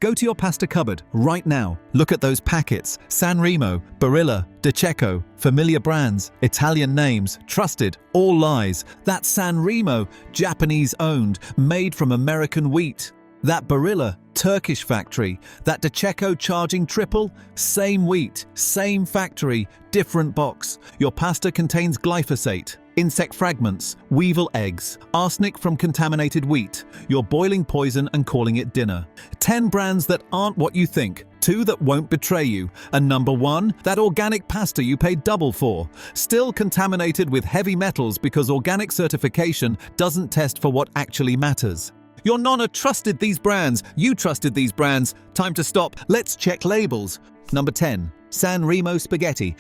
Go to your pasta cupboard right now. Look at those packets. San Remo, Barilla, De Cecco, familiar brands, Italian names, trusted, all lies. That San Remo, Japanese owned, made from American wheat. That Barilla, Turkish factory. That De Cecco charging triple, same wheat, same factory, different box. Your pasta contains glyphosate, insect fragments, weevil eggs, arsenic from contaminated wheat. You're boiling poison and calling it dinner. 10 brands that aren't what you think. 2 that won't betray you. And number 1, that organic pasta you paid double for. Still contaminated with heavy metals because organic certification doesn't test for what actually matters. Your nonna trusted these brands. You trusted these brands. Time to stop. Let's check labels. Number 10. San Remo spaghetti.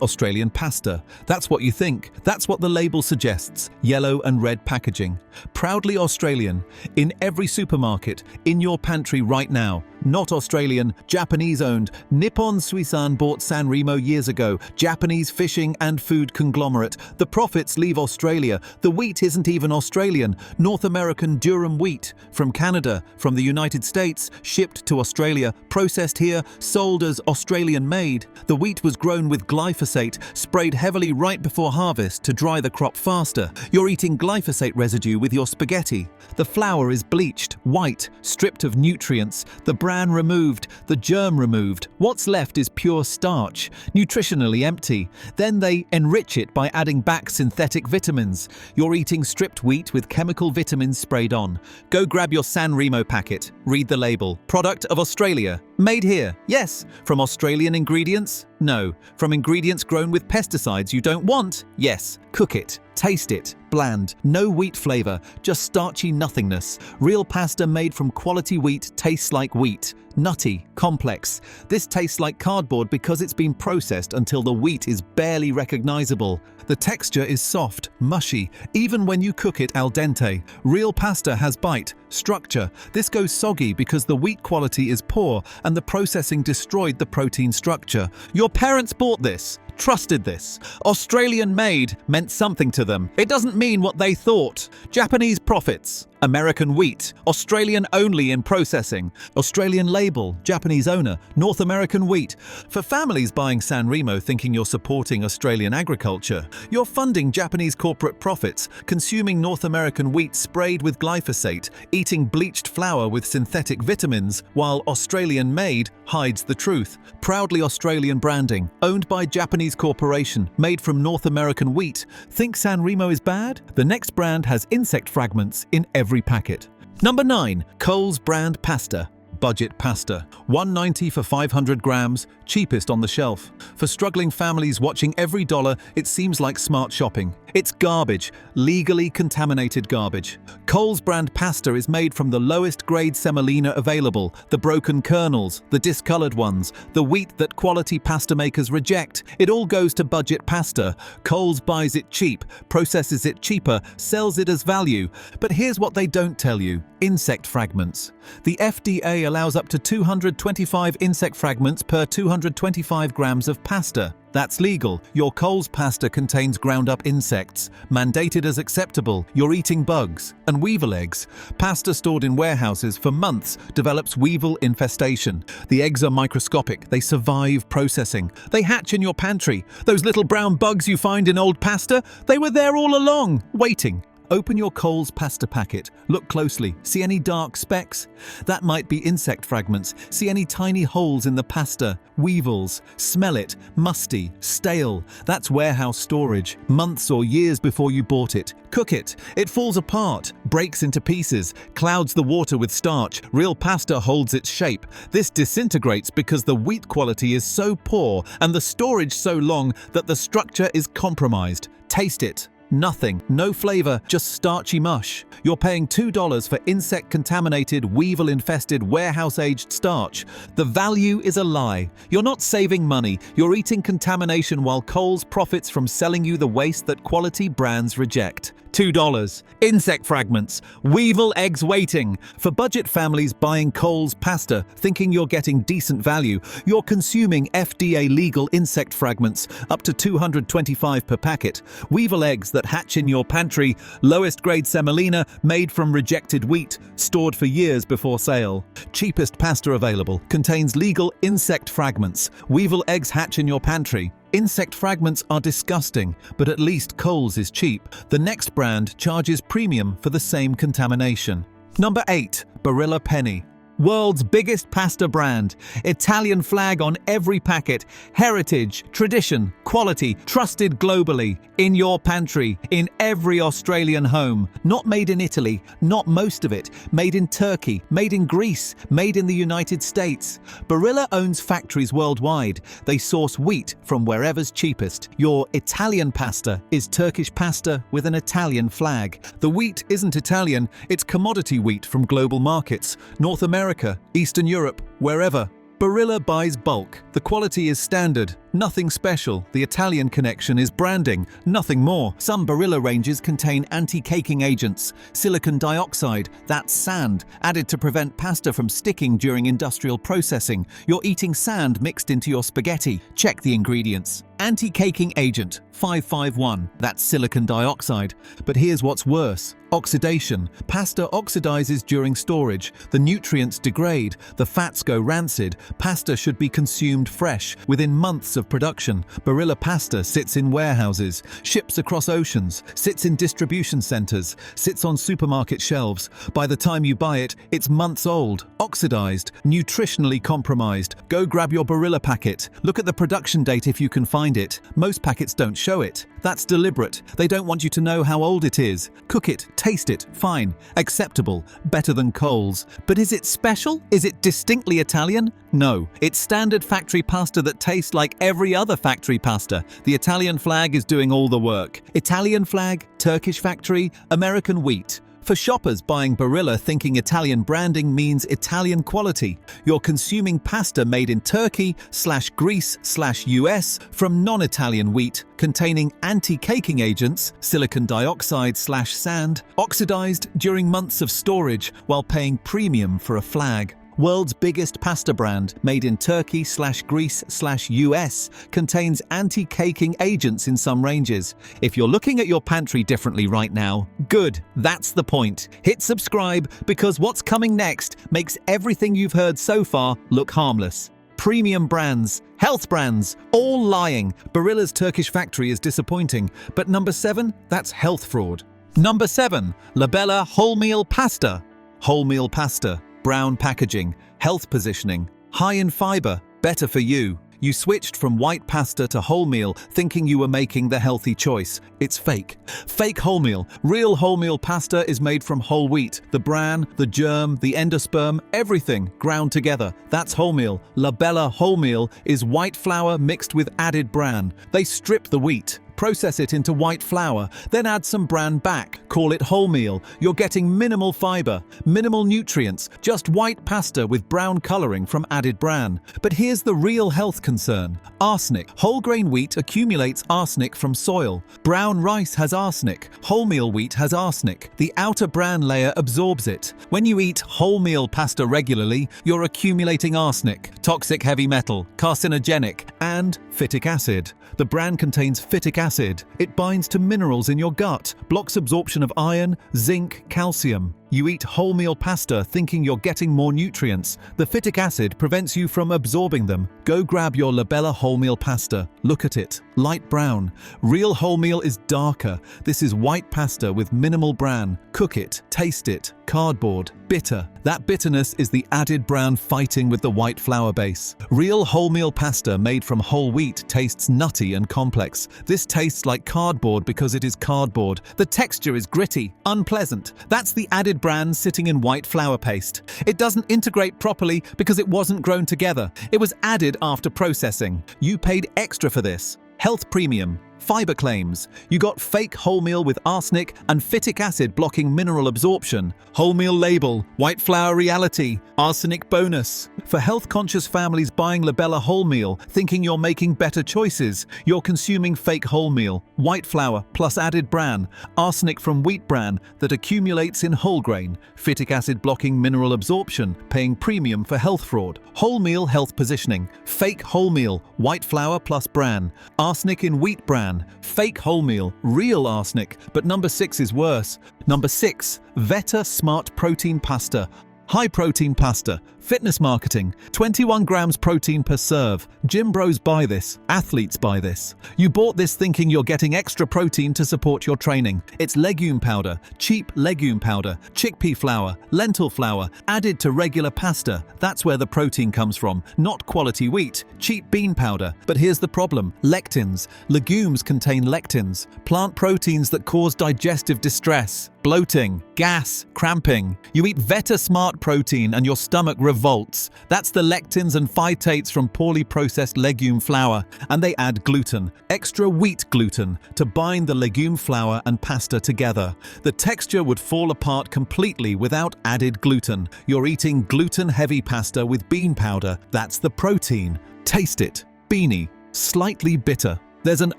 Australian pasta. That's what you think. That's what the label suggests. Yellow and red packaging. Proudly Australian. In every supermarket. In your pantry right now. Not Australian, Japanese owned. Nippon Suisan bought San Remo years ago. Japanese fishing and food conglomerate. The profits leave Australia. The wheat isn't even Australian. North American durum wheat. From Canada, from the United States, shipped to Australia, processed here, sold as Australian made. The wheat was grown with glyphosate, sprayed heavily right before harvest to dry the crop faster. You're eating glyphosate residue with your spaghetti. The flour is bleached, white, stripped of nutrients. The bran removed, the germ removed. What's left is pure starch, nutritionally empty. Then they enrich it by adding back synthetic vitamins. You're eating stripped wheat with chemical vitamins sprayed on. Go grab your San Remo packet. Read the label. Product of Australia. Made here. Yes. From Australian ingredients? No. From ingredients grown with pesticides you don't want? Yes. Cook it. Taste it. Bland. No wheat flavor. Just starchy nothingness. Real pasta made from quality wheat tastes like wheat. Nutty. Complex. This tastes like cardboard because it's been processed until the wheat is barely recognizable. The texture is soft, mushy, even when you cook it al dente. Real pasta has bite, structure. This goes soggy because the wheat quality is poor and the processing destroyed the protein structure. Your parents bought this. Trusted this. Australian made meant something to them. It doesn't mean what they thought. Japanese profits. American wheat. Australian only in processing. Australian label. Japanese owner. North American wheat. For families buying San Remo thinking you're supporting Australian agriculture, you're funding Japanese corporate profits, consuming North American wheat sprayed with glyphosate, eating bleached flour with synthetic vitamins, while Australian made hides the truth. Proudly Australian branding. Owned by Japanese corporation, made from North American wheat. Think San Remo is bad? The next brand has insect fragments in every packet. Number 9. Coles brand pasta. Budget pasta. $1.90 for 500 grams, cheapest on the shelf. For struggling families watching every dollar, it seems like smart shopping. It's garbage, legally contaminated garbage. Coles brand pasta is made from the lowest grade semolina available, the broken kernels, the discolored ones, the wheat that quality pasta makers reject. It all goes to budget pasta. Coles buys it cheap, processes it cheaper, sells it as value. But here's what they don't tell you. Insect fragments. The FDA allows up to 225 insect fragments per 225 grams of pasta. That's legal. Your Coles pasta contains ground-up insects. Mandated as acceptable. You're eating bugs. And weevil eggs. Pasta stored in warehouses for months develops weevil infestation. The eggs are microscopic. They survive processing. They hatch in your pantry. Those little brown bugs you find in old pasta, they were there all along, waiting. Open your Coles pasta packet. Look closely. See any dark specks? That might be insect fragments. See any tiny holes in the pasta? Weevils. Smell it. Musty. Stale. That's warehouse storage. Months or years before you bought it. Cook it. It falls apart. Breaks into pieces. Clouds the water with starch. Real pasta holds its shape. This disintegrates because the wheat quality is so poor and the storage so long that the structure is compromised. Taste it. Nothing, no flavor, just starchy mush. You're paying $2 for insect-contaminated, weevil-infested, warehouse-aged starch. The value is a lie. You're not saving money. You're eating contamination while Coles profits from selling you the waste that quality brands reject. $2. Insect fragments. Weevil eggs waiting. For budget families buying Coles pasta, thinking you're getting decent value, you're consuming FDA-legal insect fragments, up to 225 per packet. Weevil eggs that that hatch in your pantry, lowest grade semolina made from rejected wheat, stored for years before sale. Cheapest pasta available, contains legal insect fragments. Weevil eggs hatch in your pantry. Insect fragments are disgusting, but at least Coles is cheap. The next brand charges premium for the same contamination. Number 8. Barilla Penny. World's biggest pasta brand. Italian flag on every packet. Heritage, tradition, quality, trusted globally. In your pantry, in every Australian home. Not made in Italy, not most of it. Made in Turkey, made in Greece, made in the United States. Barilla owns factories worldwide. They source wheat from wherever's cheapest. Your Italian pasta is Turkish pasta with an Italian flag. The wheat isn't Italian, it's commodity wheat from global markets. North America, Eastern Europe, wherever. Barilla buys bulk. The quality is standard. Nothing special. The Italian connection is branding, nothing more. Some Barilla ranges contain anti-caking agents, silicon dioxide, that's sand, added to prevent pasta from sticking during industrial processing. You're eating sand mixed into your spaghetti. Check the ingredients. Anti-caking agent, 551, that's silicon dioxide. But here's what's worse. Oxidation. Pasta oxidizes during storage. The nutrients degrade. The fats go rancid. Pasta should be consumed fresh, within months of production. Barilla pasta sits in warehouses, ships across oceans, sits in distribution centers, sits on supermarket shelves. By the time you buy it, it's months old, oxidized, nutritionally compromised. Go grab your Barilla packet. Look at the production date if you can find it. Most packets don't show it. That's deliberate. They don't want you to know how old it is. Cook it, taste it, fine, acceptable, better than Coles. But is it special? Is it distinctly Italian? No, it's standard factory pasta that tastes like every other factory pasta. The Italian flag is doing all the work. Italian flag, Turkish factory, American wheat. For shoppers buying Barilla thinking Italian branding means Italian quality, you're consuming pasta made in Turkey/Greece/US from non-Italian wheat, containing anti-caking agents, silicon dioxide/sand, oxidized during months of storage while paying premium for a flag. World's biggest pasta brand, made in Turkey/Greece/US, contains anti-caking agents in some ranges. If you're looking at your pantry differently right now, good, that's the point. Hit subscribe because what's coming next makes everything you've heard so far look harmless. Premium brands, health brands, all lying. Barilla's Turkish factory is disappointing. But number 7, that's health fraud. Number 7, Labella wholemeal pasta. Wholemeal pasta. Brown packaging, health positioning, high in fiber, better for you. You switched from white pasta to wholemeal thinking you were making the healthy choice. It's fake. Fake wholemeal. Real wholemeal pasta is made from whole wheat. The bran, the germ, the endosperm, everything ground together. That's wholemeal. Labella wholemeal is white flour mixed with added bran. They strip the wheat, process it into white flour, then add some bran back. Call it wholemeal. You're getting minimal fiber, minimal nutrients, just white pasta with brown coloring from added bran. But here's the real health concern. Arsenic. Whole grain wheat accumulates arsenic from soil. Brown rice has arsenic. Wholemeal wheat has arsenic. The outer bran layer absorbs it. When you eat wholemeal pasta regularly, you're accumulating arsenic, toxic heavy metal, carcinogenic, and phytic acid. The bran contains phytic acid. It binds to minerals in your gut, blocks absorption of iron, zinc, calcium. You eat wholemeal pasta thinking you're getting more nutrients. The phytic acid prevents you from absorbing them. Go grab your Labella wholemeal pasta. Look at it. Light brown. Real wholemeal is darker. This is white pasta with minimal bran. Cook it. Taste it. Cardboard. Bitter. That bitterness is the added bran fighting with the white flour base. Real wholemeal pasta made from whole wheat tastes nutty and complex. This tastes like cardboard because it is cardboard. The texture is gritty, unpleasant. That's the added bran sitting in white flour paste. It doesn't integrate properly because it wasn't grown together. It was added after processing. You paid extra for this. Health premium. Fiber claims. You got fake wholemeal with arsenic and phytic acid blocking mineral absorption. Wholemeal label. White flour reality. Arsenic bonus. For health-conscious families buying Labella wholemeal, thinking you're making better choices, you're consuming fake wholemeal, white flour plus added bran, arsenic from wheat bran that accumulates in whole grain, phytic acid blocking mineral absorption, paying premium for health fraud. Wholemeal health positioning. Fake wholemeal, white flour plus bran, arsenic in wheat bran, bran, fake wholemeal, real arsenic, but number 6 is worse. Number 6, Veta Smart Protein Pasta. High protein pasta, fitness marketing, 21 grams protein per serve. Gym bros buy this, athletes buy this. You bought this thinking you're getting extra protein to support your training. It's legume powder, cheap legume powder, chickpea flour, lentil flour, added to regular pasta. That's where the protein comes from, not quality wheat, cheap bean powder. But here's the problem, lectins. Legumes contain lectins, plant proteins that cause digestive distress, bloating, gas, cramping. You eat Veta Smart protein and your stomach revolts. That's the lectins and phytates from poorly processed legume flour. And they add gluten, extra wheat gluten, to bind the legume flour and pasta together. The texture would fall apart completely without added gluten. You're eating gluten-heavy pasta with bean powder. That's the protein. Taste it. Beany. Slightly bitter. There's an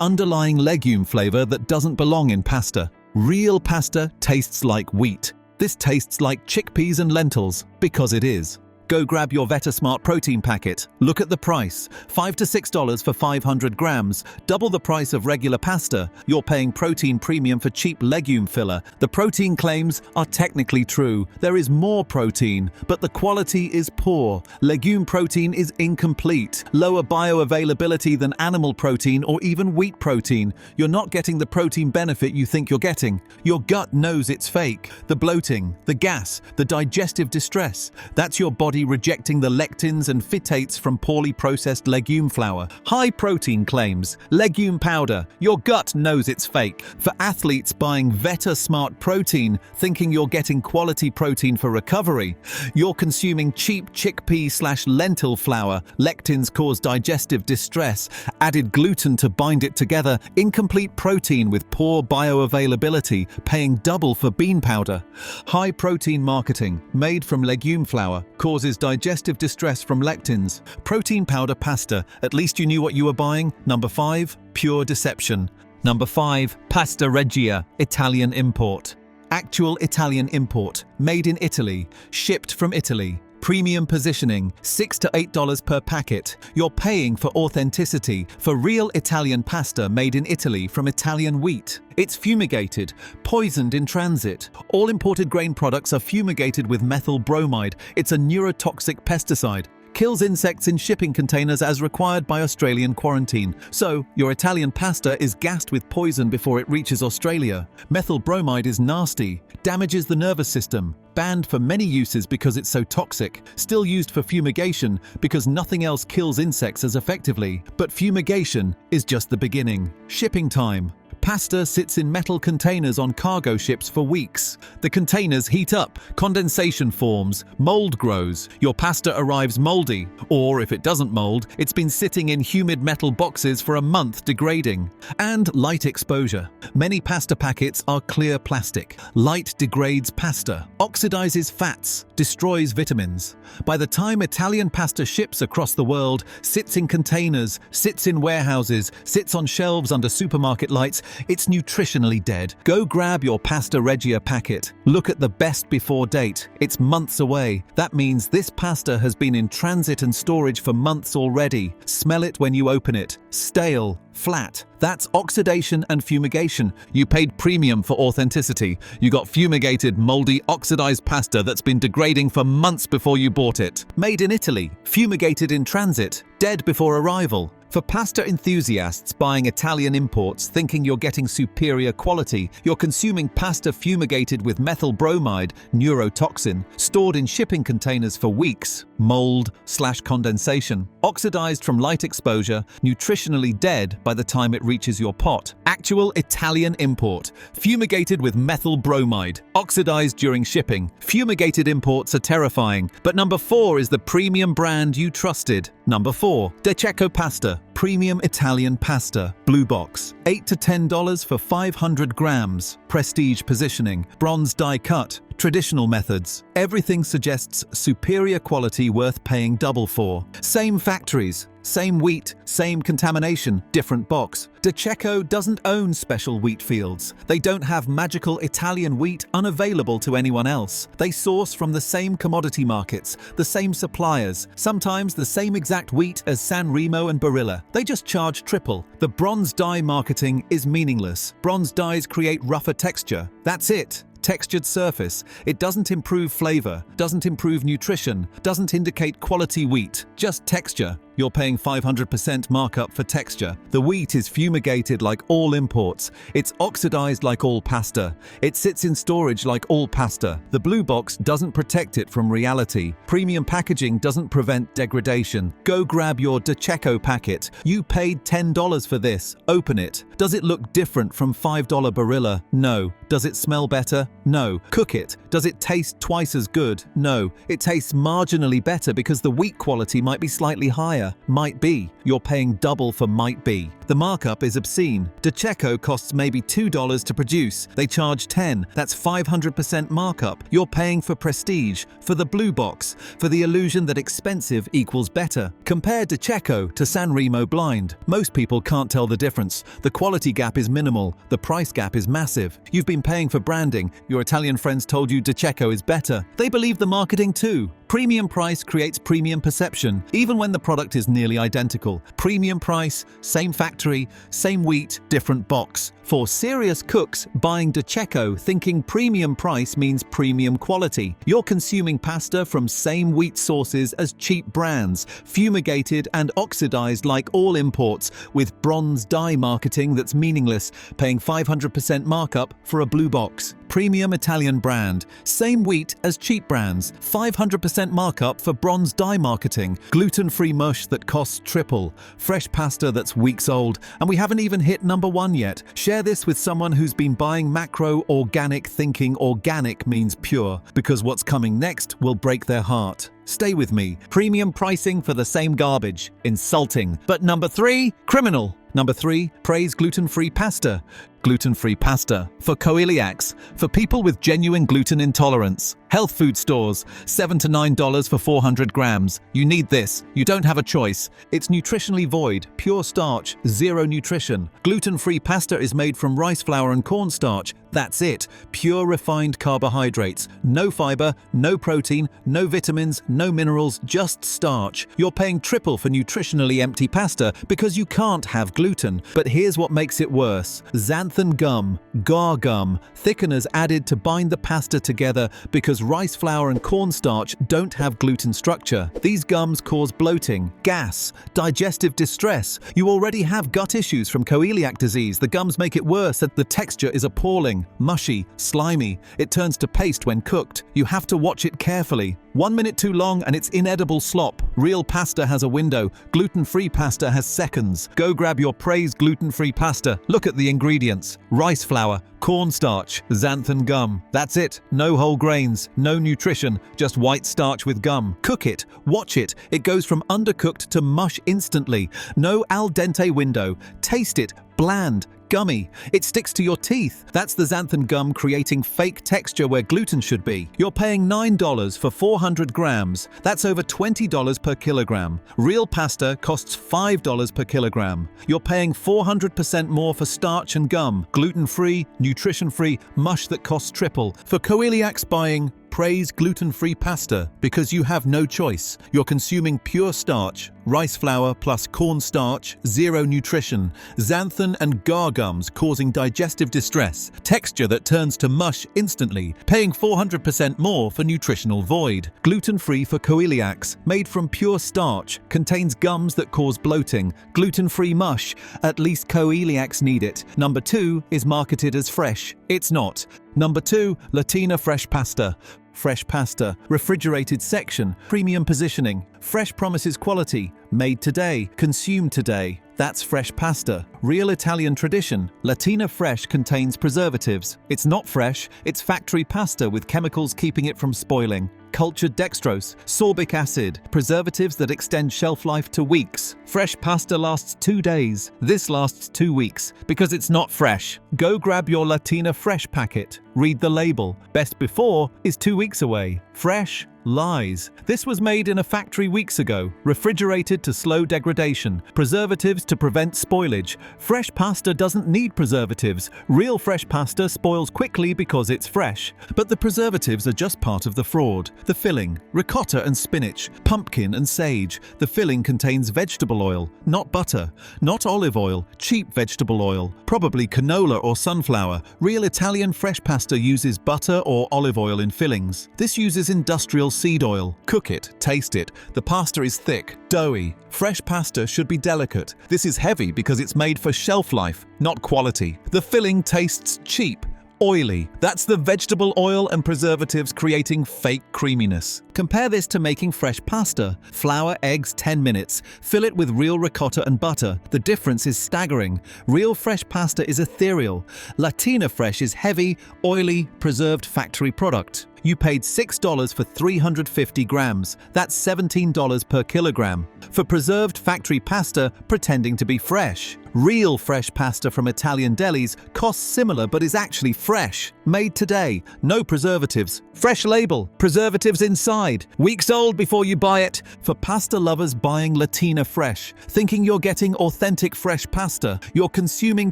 underlying legume flavor that doesn't belong in pasta. Real pasta tastes like wheat. This tastes like chickpeas and lentils, because it is. Go grab your Veta Smart protein packet. Look at the price, $5 to $6 for 500 grams, double the price of regular pasta. You're paying protein premium for cheap legume filler. The protein claims are technically true. There is more protein, but the quality is poor. Legume protein is incomplete, lower bioavailability than animal protein or even wheat protein. You're not getting the protein benefit you think you're getting. Your gut knows it's fake. The bloating, the gas, the digestive distress, that's your body rejecting the lectins and phytates from poorly processed legume flour. High protein claims, legume powder, your gut knows it's fake. For athletes buying Veta Smart protein, thinking you're getting quality protein for recovery, you're consuming cheap chickpea/lentil flour. Lectins cause digestive distress, added gluten to bind it together, incomplete protein with poor bioavailability, paying double for bean powder. High protein marketing, made from legume flour, causes digestive distress from lectins. Protein powder pasta, at least you knew what you were buying. Number 5, pure deception. Number 5, pasta regia, Italian import. Actual Italian import, made in Italy, shipped from Italy. Premium positioning, $6 to $8 per packet. You're paying for authenticity, for real Italian pasta made in Italy from Italian wheat. It's fumigated, poisoned in transit. All imported grain products are fumigated with methyl bromide. It's a neurotoxic pesticide. Kills insects in shipping containers as required by Australian quarantine. So, your Italian pasta is gassed with poison before it reaches Australia. Methyl bromide is nasty, damages the nervous system. Banned for many uses because it's so toxic. Still used for fumigation because nothing else kills insects as effectively. But fumigation is just the beginning. Shipping time. Pasta sits in metal containers on cargo ships for weeks. The containers heat up, condensation forms, mold grows. Your pasta arrives moldy, or if it doesn't mold, it's been sitting in humid metal boxes for a month degrading. And light exposure. Many pasta packets are clear plastic. Light degrades pasta, oxidizes fats, destroys vitamins. By the time Italian pasta ships across the world, sits in containers, sits in warehouses, sits on shelves under supermarket lights, it's nutritionally dead. Go grab your pasta regia packet. Look at the best before date. It's months away. That means this pasta has been in transit and storage for months already. Smell it when you open it. Stale, flat. That's oxidation and fumigation. You paid premium for authenticity. You got fumigated, moldy, oxidized pasta that's been degrading for months before you bought it. Made in Italy, fumigated in transit, dead before arrival. For pasta enthusiasts buying Italian imports thinking you're getting superior quality, you're consuming pasta fumigated with methyl bromide, neurotoxin, stored in shipping containers for weeks, mold/condensation, oxidized from light exposure, nutritionally dead by the time it reaches your pot. Actual Italian import, fumigated with methyl bromide, oxidized during shipping. Fumigated imports are terrifying, but number 4 is the premium brand you trusted. Number 4, De Cecco pasta. Premium Italian pasta, blue box, $8 to $10 for 500 grams. Prestige positioning, bronze die cut, Traditional methods. Everything suggests superior quality worth paying double for. Same factories, same wheat, same contamination, different box. De Cecco doesn't own special wheat fields. They don't have magical Italian wheat unavailable to anyone else. They source from the same commodity markets, the same suppliers, sometimes the same exact wheat as San Remo and Barilla. They just charge triple. The bronze dye marketing is meaningless. Bronze dyes create rougher texture. That's it. Textured surface. It doesn't improve flavor, doesn't improve nutrition, doesn't indicate quality wheat, just texture. You're paying 500% markup for texture. The wheat is fumigated like all imports. It's oxidized like all pasta. It sits in storage like all pasta. The blue box doesn't protect it from reality. Premium packaging doesn't prevent degradation. Go grab your De Cecco packet. You paid $10 for this. Open it. Does it look different from $5 Barilla? No. Does it smell better? No. Cook it. Does it taste twice as good? No. It tastes marginally better because the wheat quality might be slightly higher. Might be. You're paying double for might be. The markup is obscene. De Cecco costs maybe $2 to produce. They charge $10. That's 500% markup. You're paying for prestige, for the blue box, for the illusion that expensive equals better. Compare De Cecco to San Remo blind. Most people can't tell the difference. The quality gap is minimal. The price gap is massive. You've been paying for branding. Your Italian friends told you De Cecco is better. They believe the marketing too. Premium price creates premium perception, even when the product is nearly identical. Premium price, same factory, same wheat, different box. For serious cooks, buying De Cecco thinking premium price means premium quality. You're consuming pasta from same wheat sources as cheap brands, fumigated and oxidized like all imports, with bronze dye marketing that's meaningless, paying 500% markup for a blue box. Premium Italian brand, same wheat as cheap brands, 500% markup for bronze dye marketing, gluten-free mush that costs triple, fresh pasta that's weeks old, and we haven't even hit #1 yet. Share this with someone who's been buying macro organic thinking organic means pure, because what's coming next will break their heart. Stay with me. Premium pricing for the same garbage. Insulting. But #3, criminal. #3, praise gluten-free pasta. Gluten-free pasta. For coeliacs. For people with genuine gluten intolerance. Health food stores. $7 to $9 for 400 grams. You need this. You don't have a choice. It's nutritionally void. Pure starch. Zero nutrition. Gluten-free pasta is made from rice flour and cornstarch. That's it. Pure refined carbohydrates. No fiber, no protein, no vitamins, no minerals, just starch. You're paying triple for nutritionally empty pasta because you can't have gluten. But here's what makes it worse. Xanthan gum, gar gum, thickeners added to bind the pasta together because rice flour and cornstarch don't have gluten structure. These gums cause bloating, gas, digestive distress. You already have gut issues from coeliac disease. The gums make it worse. The texture is appalling. Mushy, slimy. It turns to paste when cooked. You have to watch it carefully. 1 minute too long and it's inedible slop. Real pasta has a window. Gluten-free pasta has seconds. Go grab your praised gluten-free pasta. Look at the ingredients. Rice flour, cornstarch, xanthan gum. That's it. No whole grains, no nutrition, just white starch with gum. Cook it. Watch it. It goes from undercooked to mush instantly. No al dente window. Taste it. Bland. Gummy. It sticks to your teeth. That's the xanthan gum creating fake texture where gluten should be. You're paying $9 for 400 grams. That's over $20 per kilogram. Real pasta costs $5 per kilogram. You're paying 400% more for starch and gum. Gluten-free, nutrition-free, mush that costs triple. For coeliacs buying, praise gluten-free pasta because you have no choice. You're consuming pure starch, rice flour plus cornstarch, zero nutrition, xanthan and gar gums causing digestive distress, texture that turns to mush instantly, paying 400% more for nutritional void. Gluten-free for coeliacs, made from pure starch, contains gums that cause bloating, gluten-free mush, at least coeliacs need it. #2 is marketed as fresh. It's not. #2, Latina fresh pasta. Fresh pasta, refrigerated section, premium positioning. Fresh promises quality, made today, consumed today. That's fresh pasta. Real Italian tradition. Latina fresh contains preservatives. It's not fresh, it's factory pasta with chemicals keeping it from spoiling. cultured dextrose, sorbic acid, preservatives that extend shelf life to weeks. Fresh pasta lasts 2 days. This lasts 2 weeks because it's not fresh. Go grab your Latina Fresh packet. Read the label. Best before is 2 weeks away. Fresh lies. This was made in a factory weeks ago, refrigerated to slow degradation, preservatives to prevent spoilage. Fresh pasta doesn't need preservatives. Real fresh pasta spoils quickly because it's fresh. But the preservatives are just part of the fraud. The filling, ricotta and spinach, pumpkin and sage. The filling contains vegetable oil, not butter, not olive oil, cheap vegetable oil, probably canola or sunflower. Real Italian fresh pasta uses butter or olive oil in fillings. This uses industrial seed oil. Cook it, taste it. The pasta is thick, doughy. Fresh pasta should be delicate. This is heavy because it's made for shelf life, not quality. The filling tastes cheap, oily. That's the vegetable oil and preservatives creating fake creaminess. Compare this to making fresh pasta. Flour, eggs, 10 minutes. Fill it with real ricotta and butter. The difference is staggering. Real fresh pasta is ethereal. Latina Fresh is heavy, oily, preserved factory product. You paid $6 for 350 grams. That's $17 per kilogram. For preserved factory pasta pretending to be fresh. Real fresh pasta from Italian delis costs similar but is actually fresh. Made today. No preservatives. Fresh label. Preservatives inside. Weeks old before you buy it. For pasta lovers buying Latina Fresh, thinking you're getting authentic fresh pasta, you're consuming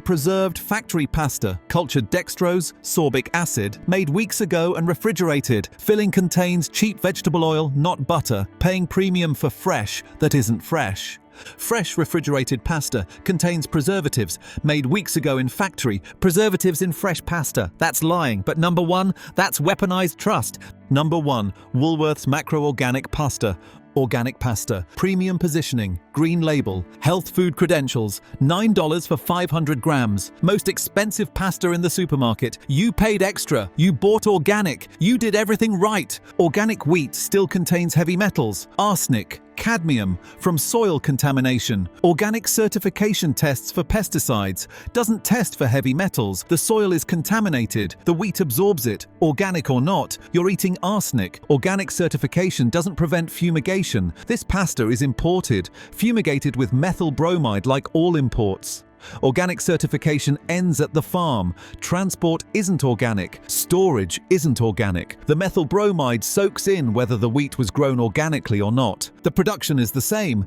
preserved factory pasta, cultured dextrose, sorbic acid, made weeks ago and refrigerated. Filling contains cheap vegetable oil, not butter, paying premium for fresh that isn't fresh. Fresh refrigerated pasta contains preservatives made weeks ago in factory. Preservatives in fresh pasta. That's lying. But number one, that's weaponized trust. Number one, Woolworths Macro Organic Pasta. Organic pasta, premium positioning, green label, health food credentials, $9 for 500 grams. Most expensive pasta in the supermarket. You paid extra. You bought organic. You did everything right. Organic wheat still contains heavy metals, arsenic, cadmium from soil contamination. Organic certification tests for pesticides. Doesn't test for heavy metals. The soil is contaminated. The wheat absorbs it. Organic or not, you're eating arsenic. Organic certification doesn't prevent fumigation. This pasta is imported, fumigated with methyl bromide like all imports. Organic certification ends at the farm. Transport isn't organic. Storage isn't organic. The methyl bromide soaks in whether the wheat was grown organically or not. The production is the same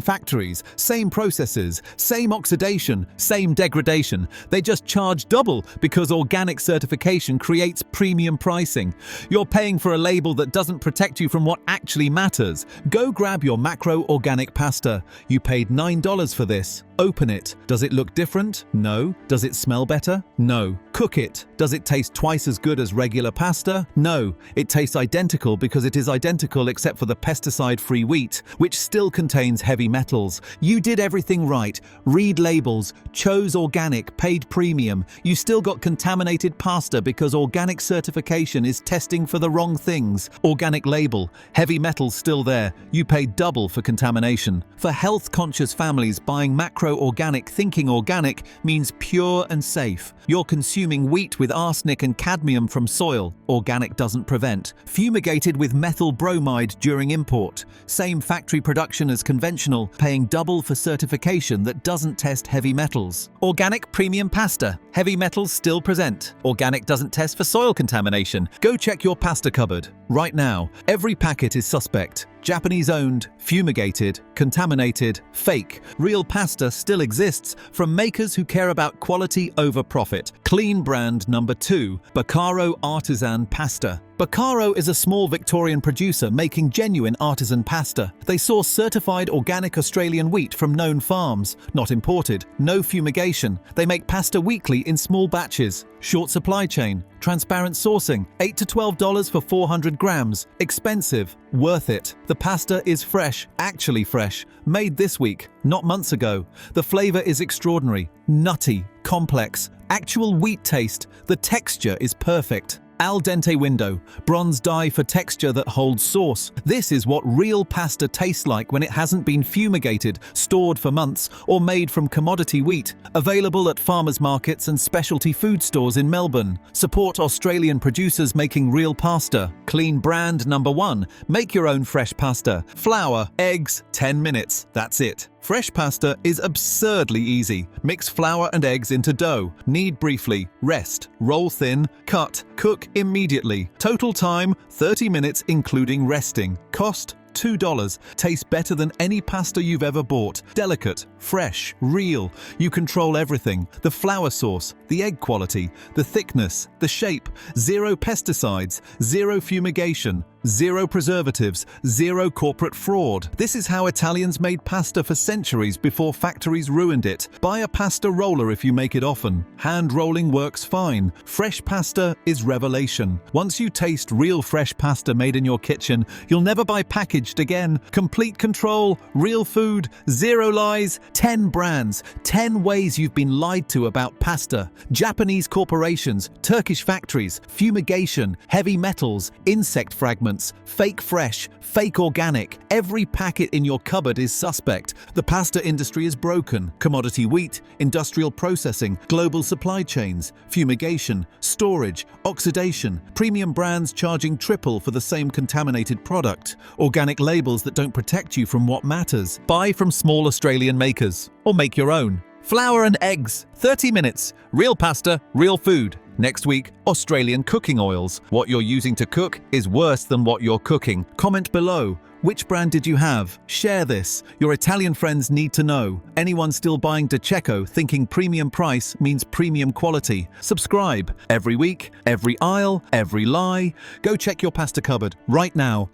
factories, same processes, same oxidation, same degradation. They just charge double because organic certification creates premium pricing. You're paying for a label that doesn't protect you from what actually matters. Go grab your macro organic pasta. You paid $9 for this. Open it. Does it look different? No. Does it smell better? No. Cook it. Does it taste twice as good as regular pasta? No. It tastes identical because it is identical except for the pesticide-free wheat, which still contains heavy metals. You did everything right. Read labels. Chose organic. Paid premium. You still got contaminated pasta because organic certification is testing for the wrong things. Organic label. Heavy metals still there. You paid double for contamination. For health-conscious families, buying macro-organic, thinking organic means pure and safe. You're consuming wheat with arsenic and cadmium from soil. Organic doesn't prevent. Fumigated with methyl bromide during import. Same factory production as conventional, paying double for certification that doesn't test heavy metals. Organic premium pasta. Heavy metals still present. Organic doesn't test for soil contamination. Go check your pasta cupboard. Right now, every packet is suspect. Japanese-owned, fumigated, contaminated, fake. Real pasta still exists from makers who care about quality over profit. Clean brand number 2, Baccaro Artisan Pasta. Baccaro is a small Victorian producer making genuine artisan pasta. They source certified organic Australian wheat from known farms, not imported, no fumigation. They make pasta weekly in small batches. Short supply chain, transparent sourcing, $8 to $12 for 400 grams. Expensive, worth it. The pasta is fresh, actually fresh, made this week, not months ago. The flavor is extraordinary, nutty, complex, actual wheat taste. The texture is perfect. Al dente window, bronze dye for texture that holds sauce. This is what real pasta tastes like when it hasn't been fumigated, stored for months, or made from commodity wheat. Available at farmers markets and specialty food stores in Melbourne. Support Australian producers making real pasta. Clean brand number 1. Make your own fresh pasta. Flour, eggs, 10 minutes. That's it. Fresh pasta is absurdly easy. Mix flour and eggs into dough. Knead briefly, rest, roll thin, cut, cook immediately. Total time, 30 minutes including resting. Cost, $2. Tastes better than any pasta you've ever bought. Delicate, fresh, real. You control everything. The flour source, the egg quality, the thickness, the shape. Zero pesticides, zero fumigation, zero preservatives, zero corporate fraud. This is how Italians made pasta for centuries before factories ruined it. Buy a pasta roller if you make it often. Hand rolling works fine. Fresh pasta is revelation. Once you taste real fresh pasta made in your kitchen, you'll never buy packaged again. Complete control, real food, zero lies, 10 brands, 10 ways you've been lied to about pasta. Japanese corporations, Turkish factories, fumigation, heavy metals, insect fragments, fake fresh, fake organic. Every packet in your cupboard is suspect. The pasta industry is broken. Commodity wheat, industrial processing, global supply chains, fumigation, storage, oxidation, premium brands charging triple for the same contaminated product, organic labels that don't protect you from what matters. Buy from small Australian makers or make your own. Flour and eggs, 30 minutes. Real pasta, real food. Next week, Australian cooking oils. What you're using to cook is worse than what you're cooking. Comment below. Which brand did you have? Share this. Your Italian friends need to know. Anyone still buying Diceco thinking premium price means premium quality? Subscribe. Every week, every aisle, every lie. Go check your pasta cupboard right now.